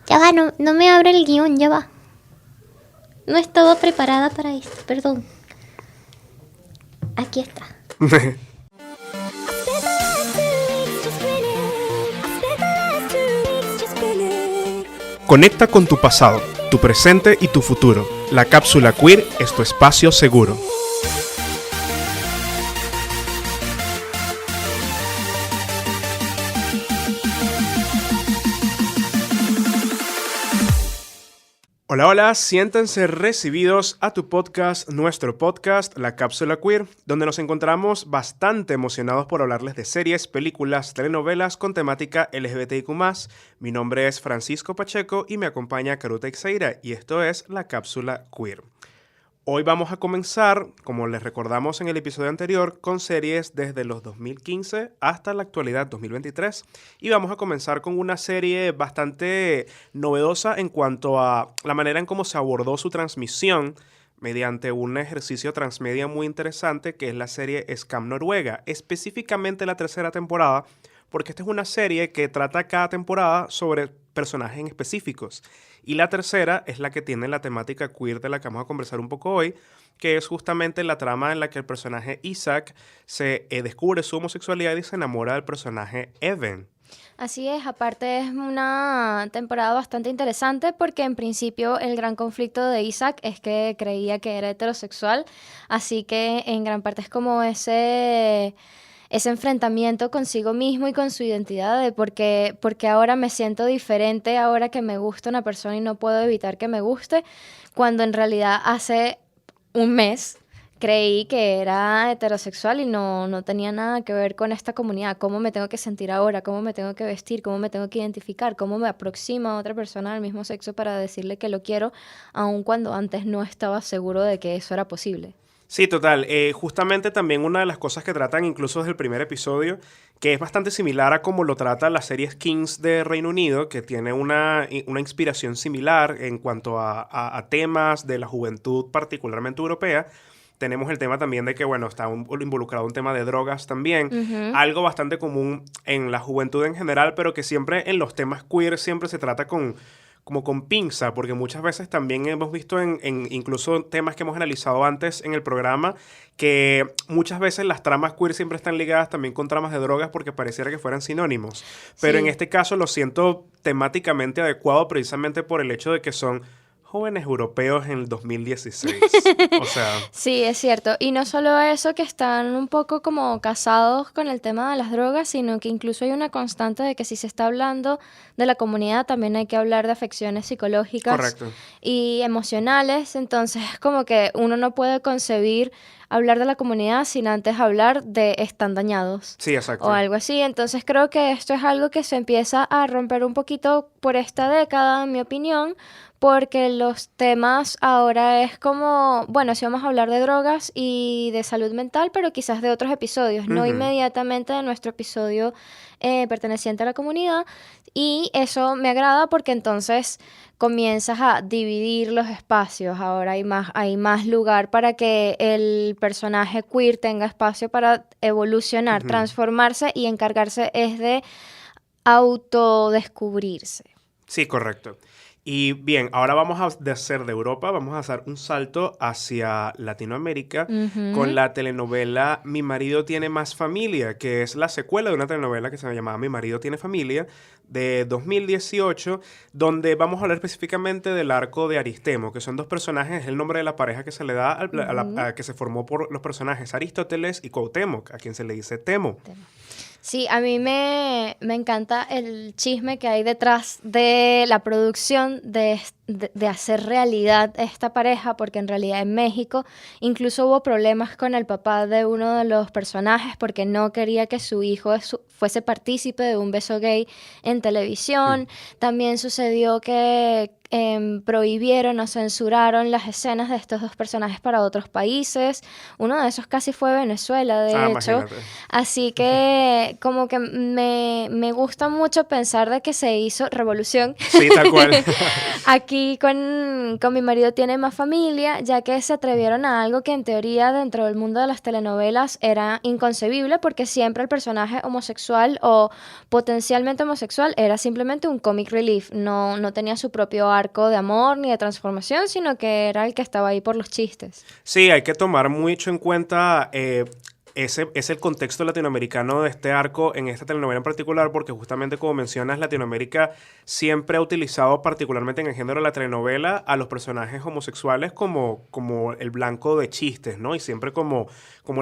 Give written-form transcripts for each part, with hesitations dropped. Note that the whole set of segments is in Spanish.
Ya va, no me abre el guión, ya va. No estaba preparada para esto, perdón. Aquí está. Conecta con tu pasado, tu presente y tu futuro. La cápsula queer es tu espacio seguro. Hola, hola, siéntense recibidos a tu podcast, nuestro podcast, La Cápsula Queer, donde nos encontramos bastante emocionados por hablarles de series, películas, telenovelas con temática LGBTIQ+. Mi nombre es Francisco Pacheco y me acompaña Caru Teixeira y esto es La Cápsula Queer. Hoy vamos a comenzar, como les recordamos en el episodio anterior, con series desde los 2015 hasta la actualidad 2023. Y vamos a comenzar con una serie bastante novedosa en cuanto a la manera en cómo se abordó su transmisión mediante un ejercicio transmedia muy interesante que es la serie Scam Noruega, específicamente la tercera temporada, porque esta es una serie que trata cada temporada sobre personajes en específicos. Y la tercera es la que tiene la temática queer de la que vamos a conversar un poco hoy, que es justamente la trama en la que el personaje Isaac se descubre su homosexualidad y se enamora del personaje Even. Así es, aparte es una temporada bastante interesante porque en principio el gran conflicto de Isaac es que creía que era heterosexual, así que en gran parte es como ese enfrentamiento consigo mismo y con su identidad de porque ahora me siento diferente, ahora que me gusta una persona y no puedo evitar que me guste, cuando en realidad hace un mes creí que era heterosexual y no tenía nada que ver con esta comunidad, cómo me tengo que sentir ahora, cómo me tengo que vestir, cómo me tengo que identificar, cómo me aproximo a otra persona del mismo sexo para decirle que lo quiero, aun cuando antes no estaba seguro de que eso era posible. Sí, total. Justamente también una de las cosas que tratan incluso desde el primer episodio, que es bastante similar a como lo trata la serie Skins de Reino Unido, que tiene una inspiración similar en cuanto a temas de la juventud particularmente europea. Tenemos el tema también de que, bueno, está involucrado un tema de drogas también. Algo bastante común en la juventud en general, pero que siempre en los temas queer siempre se trata como con pinza, porque muchas veces también hemos visto en incluso temas que hemos analizado antes en el programa, que muchas veces las tramas queer siempre están ligadas también con tramas de drogas porque pareciera que fueran sinónimos. Pero Sí. en este caso lo siento temáticamente adecuado precisamente por el hecho de que son jóvenes europeos en el 2016. O sea... Sí, es cierto. Y no solo eso, que están un poco como casados con el tema de las drogas, sino que incluso hay una constante de que si se está hablando de la comunidad, también hay que hablar de afecciones psicológicas Correcto. y emocionales. Entonces, es como que uno no puede concebir hablar de la comunidad sin antes hablar de están dañados. Sí, exacto. O algo así. Entonces, creo que esto es algo que se empieza a romper un poquito por esta década, en mi opinión, porque los temas ahora es como, bueno, sí vamos a hablar de drogas y de salud mental, pero quizás de otros episodios, no inmediatamente de nuestro episodio perteneciente a la comunidad. Y eso me agrada porque entonces comienzas a dividir los espacios. Ahora hay más lugar para que el personaje queer tenga espacio para evolucionar, transformarse y encargarse es de autodescubrirse. Sí, correcto. Y bien, ahora vamos a hacer de Europa, vamos a hacer un salto hacia Latinoamérica con la telenovela Mi marido tiene más familia, que es la secuela de una telenovela que se llamaba Mi marido tiene familia, de 2018, donde vamos a hablar específicamente del arco de Aristemo, que son dos personajes, es el nombre de la pareja que se le da a que se formó por los personajes Aristóteles y Cuauhtémoc, a quien se le dice Temo. Sí, a mí me encanta el chisme que hay detrás de la producción de hacer realidad esta pareja, porque en realidad en México incluso hubo problemas con el papá de uno de los personajes porque no quería que su hijo fuese partícipe de un beso gay en televisión. También sucedió que prohibieron o censuraron las escenas de estos dos personajes para otros países. Uno de esos casi fue Venezuela, de hecho. Imagínate. Así que como que me gusta mucho pensar de que se hizo revolución Sí, tal cual. aquí aquí con mi marido tiene más familia, ya que se atrevieron a algo que en teoría dentro del mundo de las telenovelas era inconcebible, porque siempre el personaje homosexual o potencialmente homosexual era simplemente un comic relief, no tenía su propio arco de amor ni de transformación, sino que era el que estaba ahí por los chistes. Sí, hay que tomar mucho en cuenta ese es el contexto latinoamericano de este arco en esta telenovela en particular, porque justamente como mencionas, Latinoamérica siempre ha utilizado, particularmente en el género de la telenovela, a los personajes homosexuales como el blanco de chistes, ¿no? Y siempre como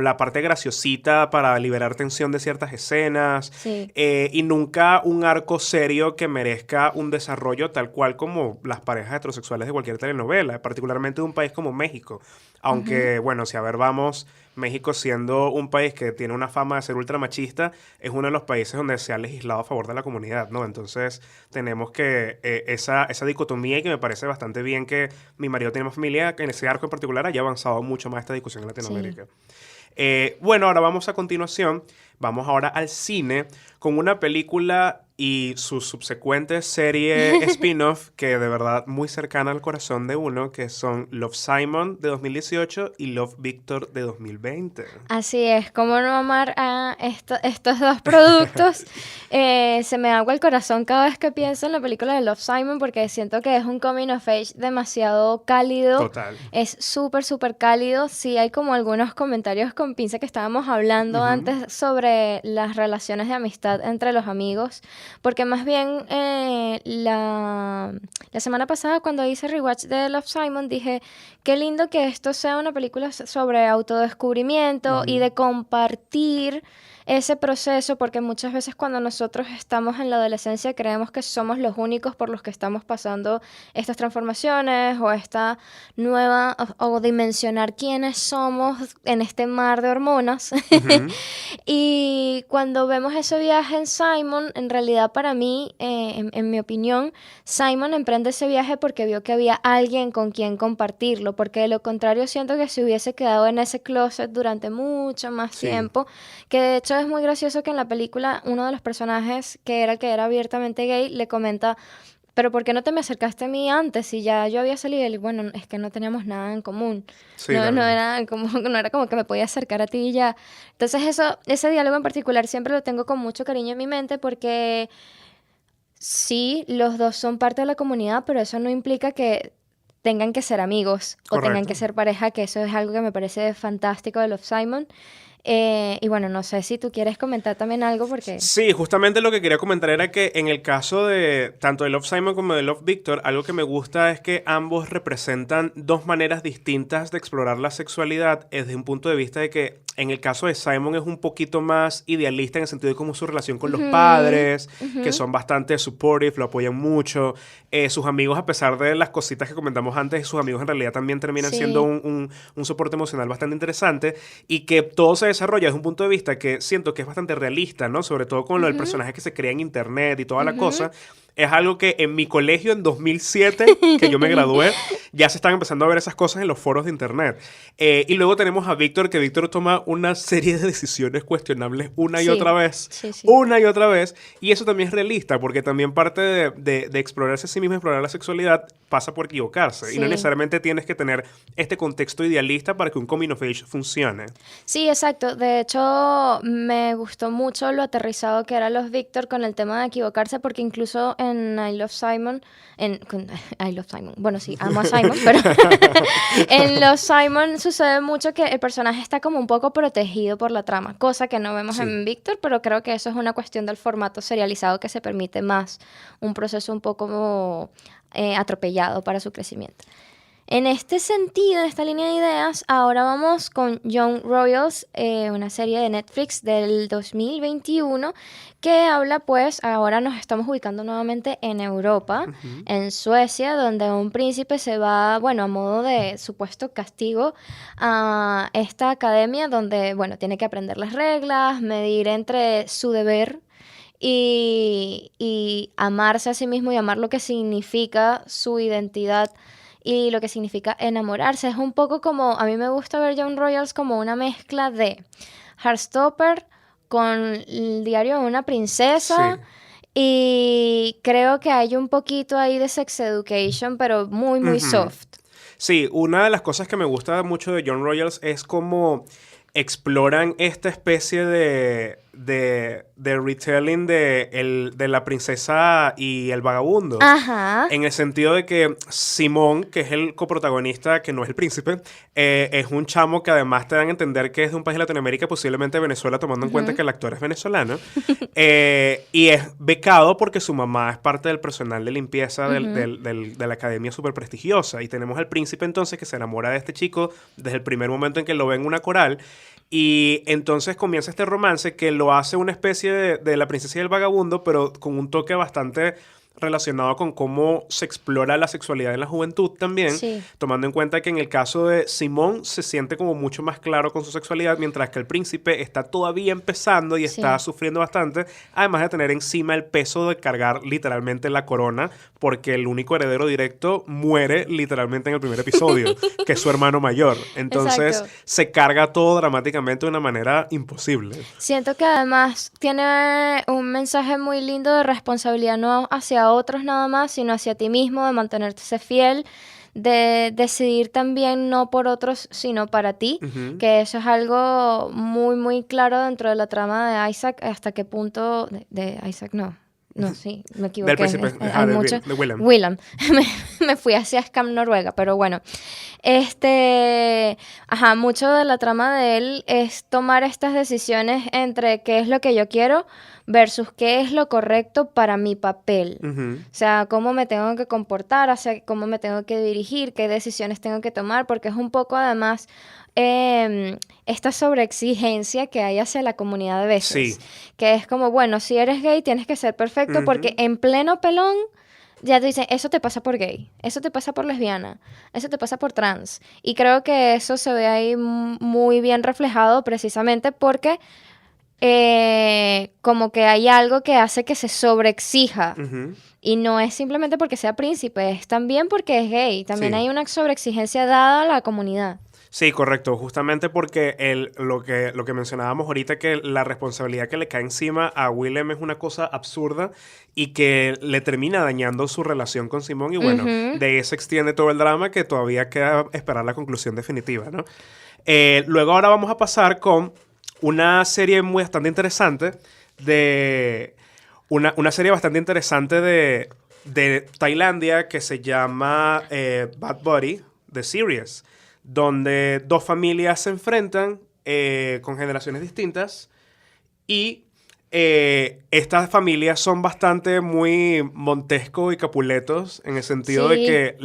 la parte graciosita para liberar tensión de ciertas escenas, Sí. y nunca un arco serio que merezca un desarrollo tal cual como las parejas heterosexuales de cualquier telenovela, particularmente de un país como México. Aunque, bueno, si a ver vamos, México siendo un país que tiene una fama de ser ultramachista, es uno de los países donde se ha legislado a favor de la comunidad, ¿no? Entonces tenemos que esa dicotomía, y que me parece bastante bien que Mi marido tiene más familia, que en ese arco en particular haya avanzado mucho más esta discusión en Latinoamérica. Bueno, ahora vamos a continuación, vamos ahora al cine con una película y su subsecuente serie spin-off que de verdad muy cercana al corazón de uno, que son Love, Simon de 2018 y Love, Victor de 2020. Así es, cómo no amar a estos dos productos. Se me agua el corazón cada vez que pienso en la película de Love, Simon, porque siento que es un coming of age demasiado cálido. Total. Es súper, súper cálido. Sí, hay como algunos comentarios con pinza que estábamos hablando antes sobre las relaciones de amistad entre los amigos, porque más bien la semana pasada cuando hice rewatch de Love, Simon, dije, qué lindo que esto sea una película sobre autodescubrimiento y de compartir ese proceso, porque muchas veces cuando nosotros estamos en la adolescencia creemos que somos los únicos por los que estamos pasando estas transformaciones o esta nueva, o dimensionar quiénes somos en este mar de hormonas. Y cuando vemos ese viaje en Simon, en realidad para mí, en mi opinión, Simon emprende ese viaje porque vio que había alguien con quien compartirlo, porque de lo contrario siento que se hubiese quedado en ese closet durante mucho más Sí. tiempo, que de hecho es muy gracioso que en la película uno de los personajes que era abiertamente gay le comenta, pero ¿por qué no te me acercaste a mí antes? Si ya yo había salido, y él, bueno, es que no teníamos nada en común. Sí, No, la no verdad. era como que me podía acercar a ti y ya. Entonces ese diálogo en particular siempre lo tengo con mucho cariño en mi mente, porque sí, los dos son parte de la comunidad, pero eso no implica que tengan que ser amigos o tengan Correcto. que ser pareja, que eso es algo que me parece fantástico de Love, Simon. Y bueno, no sé si tú quieres comentar también algo porque... Sí, justamente lo que quería comentar era que en el caso de tanto de Love, Simon como de Love, Victor, algo que me gusta es que ambos representan dos maneras distintas de explorar la sexualidad desde un punto de vista de que en el caso de Simon es un poquito más idealista en el sentido de cómo su relación con los padres, que son bastante supportive, lo apoyan mucho. Sus amigos, a pesar de las cositas que comentamos antes, sus amigos en realidad también terminan Sí. siendo un soporte emocional bastante interesante, y que todo se desarrolla desde un punto de vista que siento que es bastante realista, ¿no? Sobre todo con lo del personaje que se crea en internet y toda la cosa. Es algo que en mi colegio en 2007, que yo me gradué, ya se están empezando a ver esas cosas en los foros de internet. Y luego tenemos a Víctor, que Víctor toma una serie de decisiones cuestionables una y Sí. otra vez. Sí, sí. Una y otra vez. Y eso también es realista, porque también parte de explorarse a sí mismo, explorar la sexualidad, pasa por equivocarse. Y no Sí. necesariamente tienes que tener este contexto idealista para que un coming of age funcione. Sí, exacto. De hecho, me gustó mucho lo aterrizado que era Los Víctor con el tema de equivocarse, porque incluso en I Love Simon, I Love Simon, bueno, sí, amo a Simon, pero en Love Simon sucede mucho que el personaje está como un poco protegido por la trama, cosa que no vemos Sí. en Víctor, pero creo que eso es una cuestión del formato serializado que se permite más un proceso un poco atropellado para su crecimiento. En este sentido, en esta línea de ideas, ahora vamos con Young Royals, una serie de Netflix del 2021 que habla, pues, ahora nos estamos ubicando nuevamente en Europa, en Suecia, donde un príncipe se va, bueno, a modo de supuesto castigo a esta academia donde, bueno, tiene que aprender las reglas, medir entre su deber y amarse a sí mismo y amar lo que significa su identidad y lo que significa enamorarse. Es un poco como, a mí me gusta ver Young Royals como una mezcla de Heartstopper con el diario de una princesa. Sí. Y creo que hay un poquito ahí de sex education, pero muy, muy soft. Sí, una de las cosas que me gusta mucho de John Royals es cómo exploran esta especie de retelling de la princesa y el vagabundo. Ajá. En el sentido de que Simón, que es el coprotagonista, que no es el príncipe, es un chamo que además te dan a entender que es de un país de Latinoamérica, posiblemente Venezuela, tomando en cuenta que el actor es venezolano. Y es becado porque su mamá es parte del personal de limpieza de la academia súper prestigiosa. Y tenemos al príncipe entonces que se enamora de este chico desde el primer momento en que lo ve en una coral. Y entonces comienza este romance que lo hace una especie de la princesa y el vagabundo, pero con un toque bastante relacionado con cómo se explora la sexualidad en la juventud también, Sí. tomando en cuenta que en el caso de Simón se siente como mucho más claro con su sexualidad, mientras que el príncipe está todavía empezando y Sí. está sufriendo bastante, además de tener encima el peso de cargar literalmente la corona, porque el único heredero directo muere literalmente en el primer episodio, que es su hermano mayor. Entonces Exacto. se carga todo dramáticamente de una manera imposible. Siento que además tiene un mensaje muy lindo de responsabilidad, no hacia otros nada más, sino hacia ti mismo, de mantenerse fiel, de decidir también no por otros, sino para ti, que eso es algo muy, muy claro dentro de la trama de Isaac, hasta qué punto, de Isaac no. No, sí, me equivoqué. Del príncipe, Hay de mucho. Willem. Willem. Me fui hacia Scam Noruega, pero bueno. Mucho de la trama de él es tomar estas decisiones entre qué es lo que yo quiero versus qué es lo correcto para mi papel. Ujú. O sea, cómo me tengo que comportar, hacia cómo me tengo que dirigir, qué decisiones tengo que tomar, porque es un poco además esta sobreexigencia que hay hacia la comunidad de veces. Sí. Que es como, bueno, si eres gay tienes que ser perfecto porque en pleno pelón ya te dicen, eso te pasa por gay, eso te pasa por lesbiana, eso te pasa por trans. Y creo que eso se ve ahí muy bien reflejado precisamente porque como que hay algo que hace que se sobreexija. Ujú. Y no es simplemente porque sea príncipe, es también porque es gay. También Sí. hay una sobreexigencia dada a la comunidad. Sí, correcto. Justamente porque lo que mencionábamos ahorita, que la responsabilidad que le cae encima a Willem es una cosa absurda y que le termina dañando su relación con Simón. Y bueno, de ahí se extiende todo el drama que todavía queda esperar la conclusión definitiva, ¿no? Luego ahora vamos a pasar con una serie bastante interesante de... Una serie bastante interesante de Tailandia que se llama Bad Buddy, The Series, donde dos familias se enfrentan con generaciones distintas y estas familias son bastante muy Montesco y Capuletos en el sentido de Sí. que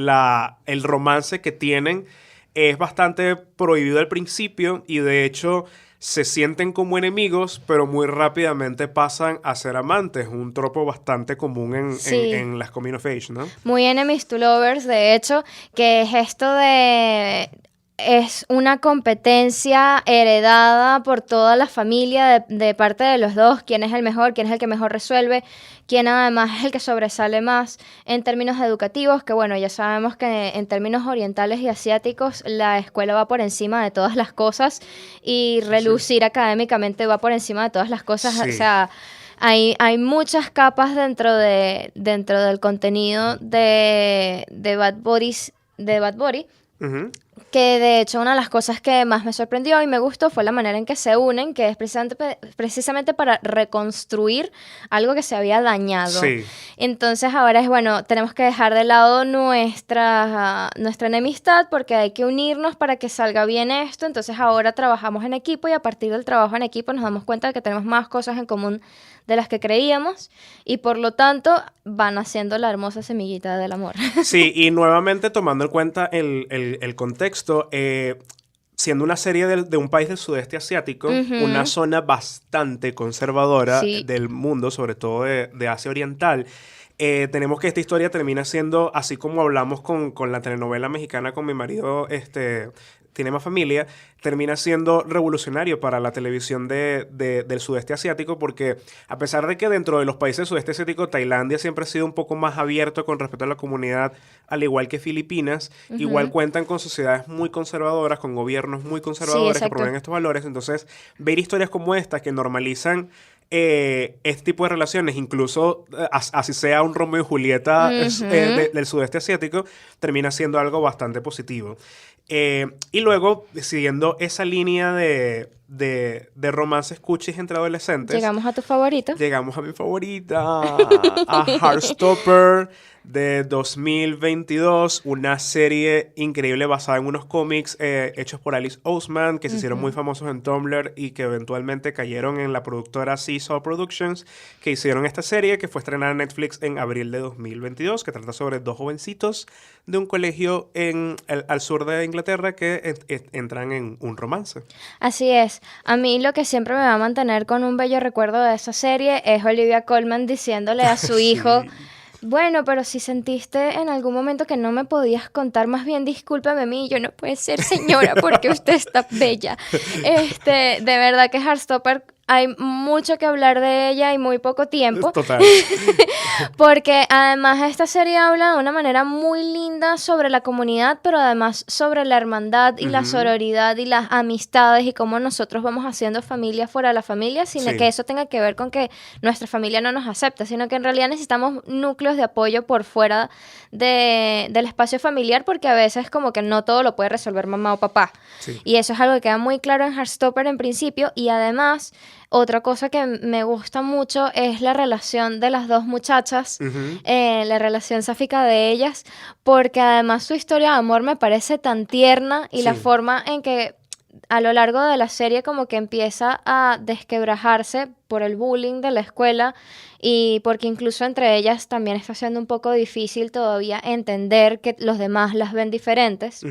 el romance que tienen es bastante prohibido al principio y de hecho se sienten como enemigos, pero muy rápidamente pasan a ser amantes, un tropo bastante común Sí. en las coming of age, ¿no? Muy enemies to lovers, de hecho, que es esto de... Es una competencia heredada por toda la familia de parte de los dos, quién es el mejor, quién es el que mejor resuelve, quién además es el que sobresale más en términos educativos, que bueno, ya sabemos que en términos orientales y asiáticos la escuela va por encima de todas las cosas y relucir académicamente va por encima de todas las cosas, Sí. o sea... Hay muchas capas dentro del contenido de Bad Bunny, Ujú. que de hecho una de las cosas que más me sorprendió y me gustó fue la manera en que se unen, que es precisamente para reconstruir algo que se había dañado. Sí. Entonces ahora es, bueno, tenemos que dejar de lado nuestra enemistad porque hay que unirnos para que salga bien esto. Entonces ahora trabajamos en equipo y a partir del trabajo en equipo nos damos cuenta de que tenemos más cosas en común de las que creíamos y por lo tanto van haciendo la hermosa semillita del amor. Sí, y nuevamente tomando en cuenta el contexto, siendo una serie de un país del sudeste asiático, una zona bastante conservadora Sí. del mundo, sobre todo de Asia Oriental, tenemos que esta historia termina siendo, así como hablamos con la telenovela mexicana con mi marido, Tiene Más Familia, termina siendo revolucionario para la televisión del sudeste asiático porque a pesar de que dentro de los países del sudeste asiático Tailandia siempre ha sido un poco más abierto con respecto a la comunidad, al igual que Filipinas, igual cuentan con sociedades muy conservadoras, con gobiernos muy conservadores que exacto. promueven estos valores. Entonces, ver historias como estas que normalizan este tipo de relaciones, incluso así sea un Romeo y Julieta del sudeste asiático, termina siendo algo bastante positivo. Y luego, siguiendo esa línea de romances cuchis entre adolescentes, Llegamos a tu favorito. llegamos a mi favorita, a Heartstopper de 2022, una serie increíble basada en unos cómics hechos por Alice Oseman, que se hicieron muy famosos en Tumblr y que eventualmente cayeron en la productora Seesaw Productions, que hicieron esta serie que fue estrenada en Netflix en abril de 2022, que trata sobre dos jovencitos de un colegio al sur de Inglaterra que entran en un romance. Así es. A mí lo que siempre me va a mantener con un bello recuerdo de esa serie es Olivia Colman diciéndole a su hijo, bueno, pero si sentiste en algún momento que no me podías contar, más bien discúlpame a mí, yo no puede ser señora porque usted está bella. De verdad que Heartstopper hay mucho que hablar de ella y muy poco tiempo. Total. Porque además esta serie habla de una manera muy linda sobre la comunidad, pero además sobre la hermandad y la sororidad y las amistades y cómo nosotros vamos haciendo familia fuera de la familia, sin que eso tenga que ver con que nuestra familia no nos acepte, sino que en realidad necesitamos núcleos de apoyo por fuera del espacio familiar, porque a veces como que no todo lo puede resolver mamá o papá. Sí. Y eso es algo que queda muy claro en Heartstopper en principio, y además otra cosa que me gusta mucho es la relación de las dos muchachas, la relación sáfica de ellas, porque además su historia de amor me parece tan tierna y la forma en que a lo largo de la serie como que empieza a desquebrajarse por el bullying de la escuela y porque incluso entre ellas también está siendo un poco difícil todavía entender que los demás las ven diferentes.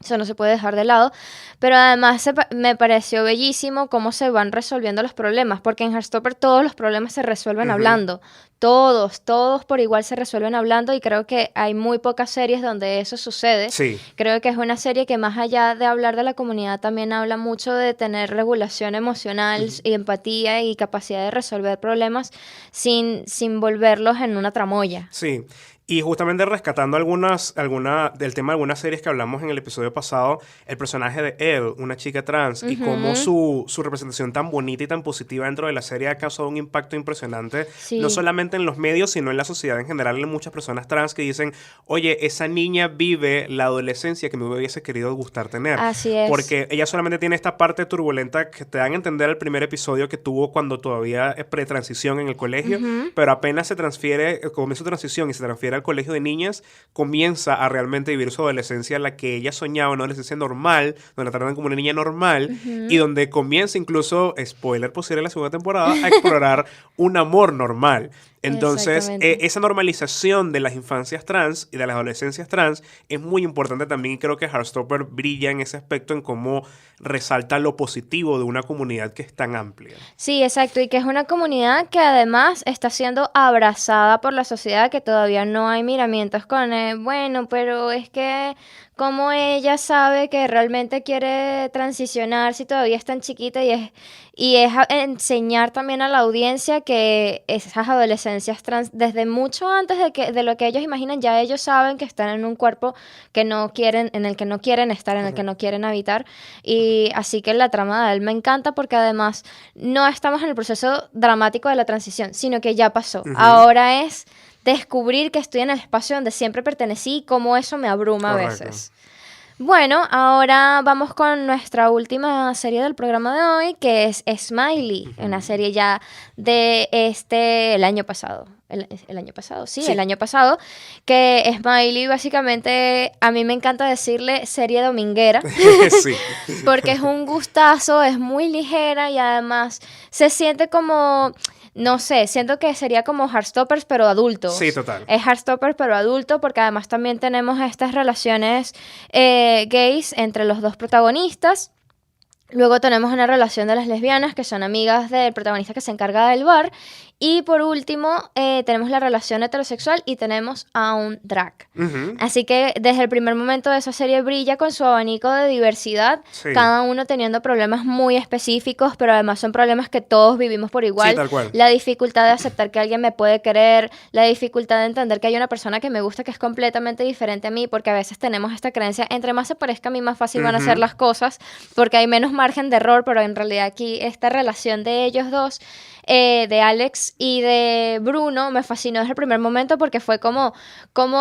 Eso no se puede dejar de lado, pero además me pareció bellísimo cómo se van resolviendo los problemas, porque en Heartstopper todos los problemas se resuelven hablando, todos por igual se resuelven hablando, y creo que hay muy pocas series donde eso sucede. Sí. Creo que es una serie que más allá de hablar de la comunidad también habla mucho de tener regulación emocional y empatía y capacidad de resolver problemas sin volverlos en una tramoya. Sí. Y justamente rescatando del tema de algunas series que hablamos en el episodio pasado, el personaje de Elle, una chica trans, y cómo su representación tan bonita y tan positiva dentro de la serie ha causado un impacto impresionante, no solamente en los medios, sino en la sociedad en general. Hay muchas personas trans que dicen, oye, esa niña vive la adolescencia que me hubiese querido gustar tener. Así es. Porque ella solamente tiene esta parte turbulenta que te dan a entender el primer episodio que tuvo cuando todavía es pretransición en el colegio, pero apenas se transfiere, comienza su transición y se transfiere al colegio de niñas, comienza a realmente vivir su adolescencia, la que ella soñaba, una adolescencia normal, donde la tratan como una niña normal, y donde comienza incluso, spoiler posible en la segunda temporada, a explorar un amor normal. Entonces, esa normalización de las infancias trans y de las adolescencias trans es muy importante también, y creo que Heartstopper brilla en ese aspecto, en cómo resalta lo positivo de una comunidad que es tan amplia. Sí, exacto, y que es una comunidad que además está siendo abrazada por la sociedad, que todavía no hay miramientos con, bueno, pero es que cómo ella sabe que realmente quiere transicionar si todavía es tan chiquita, y es enseñar también a la audiencia que esas adolescencias trans, desde mucho antes de lo que ellos imaginan, ya ellos saben que están en un cuerpo que no quieren, en el que no quieren estar, en el que no quieren habitar, y así que la trama de él me encanta porque además no estamos en el proceso dramático de la transición, sino que ya pasó. Ahora es descubrir que estoy en el espacio donde siempre pertenecí y cómo eso me abruma a veces. Bueno, ahora vamos con nuestra última serie del programa de hoy, que es Smiley, una serie ya de el año pasado. El año pasado, sí, el año pasado, que Smiley básicamente, a mí me encanta decirle serie dominguera, Sí. porque es un gustazo, es muy ligera y además se siente como... No sé, siento que sería como Heartstoppers, pero adultos. Sí, total. Es Heartstoppers, pero adulto, porque además también tenemos estas relaciones gays entre los dos protagonistas. Luego tenemos una relación de las lesbianas, que son amigas del protagonista que se encarga del bar. Y por último, tenemos la relación heterosexual y tenemos a un drag. Así que desde el primer momento de esa serie brilla con su abanico de diversidad, cada uno teniendo problemas muy específicos, pero además son problemas que todos vivimos por igual. Sí, tal cual. La dificultad de aceptar que alguien me puede querer, la dificultad de entender que hay una persona que me gusta que es completamente diferente a mí, porque a veces tenemos esta creencia, entre más se parezca a mí, más fácil van a ser las cosas, porque hay menos margen de error, pero en realidad aquí esta relación de ellos dos, de Alex y de Bruno, me fascinó desde el primer momento porque fue como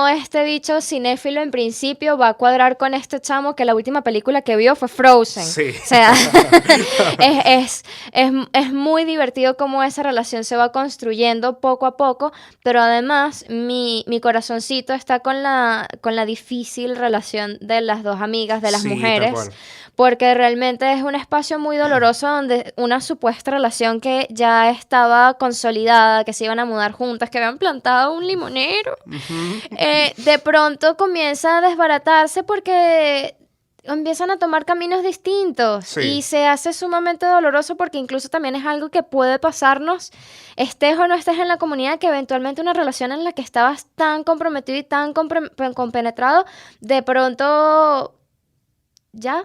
este bicho cinéfilo en principio va a cuadrar con este chamo que la última película que vio fue Frozen. Sí. O sea, es muy divertido cómo esa relación se va construyendo poco a poco, pero además mi corazoncito está con la difícil relación de las dos amigas, de las Sí, tal mujeres, cual. porque realmente es un espacio muy doloroso donde una supuesta relación que ya estaba consolidada, que se iban a mudar juntas, que habían plantado un limonero, de pronto comienza a desbaratarse porque empiezan a tomar caminos distintos. Sí. Y se hace sumamente doloroso porque incluso también es algo que puede pasarnos, estés o no estés en la comunidad, que eventualmente una relación en la que estabas tan comprometido y tan compenetrado, de pronto ya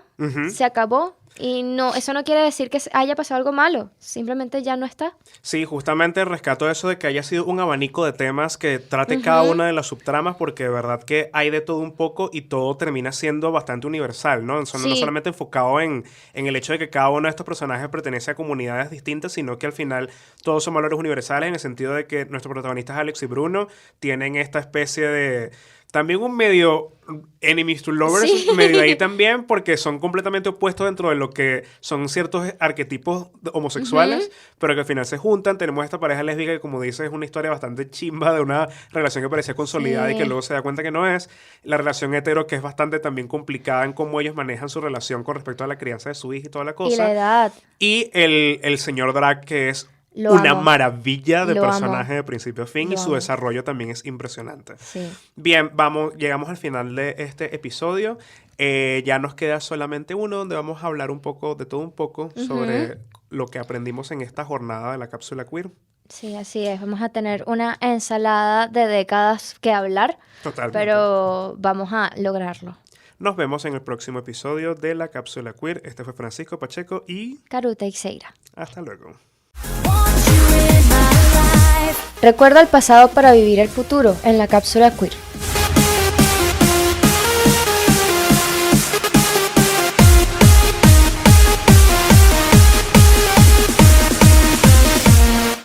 se acabó. Y no, eso no quiere decir que haya pasado algo malo, simplemente ya no está. Sí, justamente rescato eso de que haya sido un abanico de temas que trate cada una de las subtramas, porque de verdad que hay de todo un poco y todo termina siendo bastante universal, ¿no? No solamente enfocado en el hecho de que cada uno de estos personajes pertenece a comunidades distintas, sino que al final todos son valores universales en el sentido de que nuestros protagonistas Alex y Bruno tienen esta especie de... También un medio enemies to lovers, medio ahí también, porque son completamente opuestos dentro de lo que son ciertos arquetipos homosexuales, pero que al final se juntan. Tenemos esta pareja lésbica que, como dices, es una historia bastante chimba de una relación que parecía consolidada y que luego se da cuenta que no es. La relación hetero, que es bastante también complicada en cómo ellos manejan su relación con respecto a la crianza de su hija y toda la cosa. Y la edad. Y el señor drag, que es Lo una amo. maravilla de Lo personaje amo. de principio a fin, Lo y su amo. desarrollo también es impresionante. Sí. Bien, llegamos al final de este episodio. Ya nos queda solamente uno donde vamos a hablar un poco, de todo un poco, sobre lo que aprendimos en esta jornada de la cápsula queer. Sí, así es. Vamos a tener una ensalada de décadas que hablar, Totalmente. pero vamos a lograrlo. Nos vemos en el próximo episodio de la cápsula queer. Este fue Francisco Pacheco y Caruta Teixeira. hasta luego. Recuerda el pasado para vivir el futuro en la cápsula queer.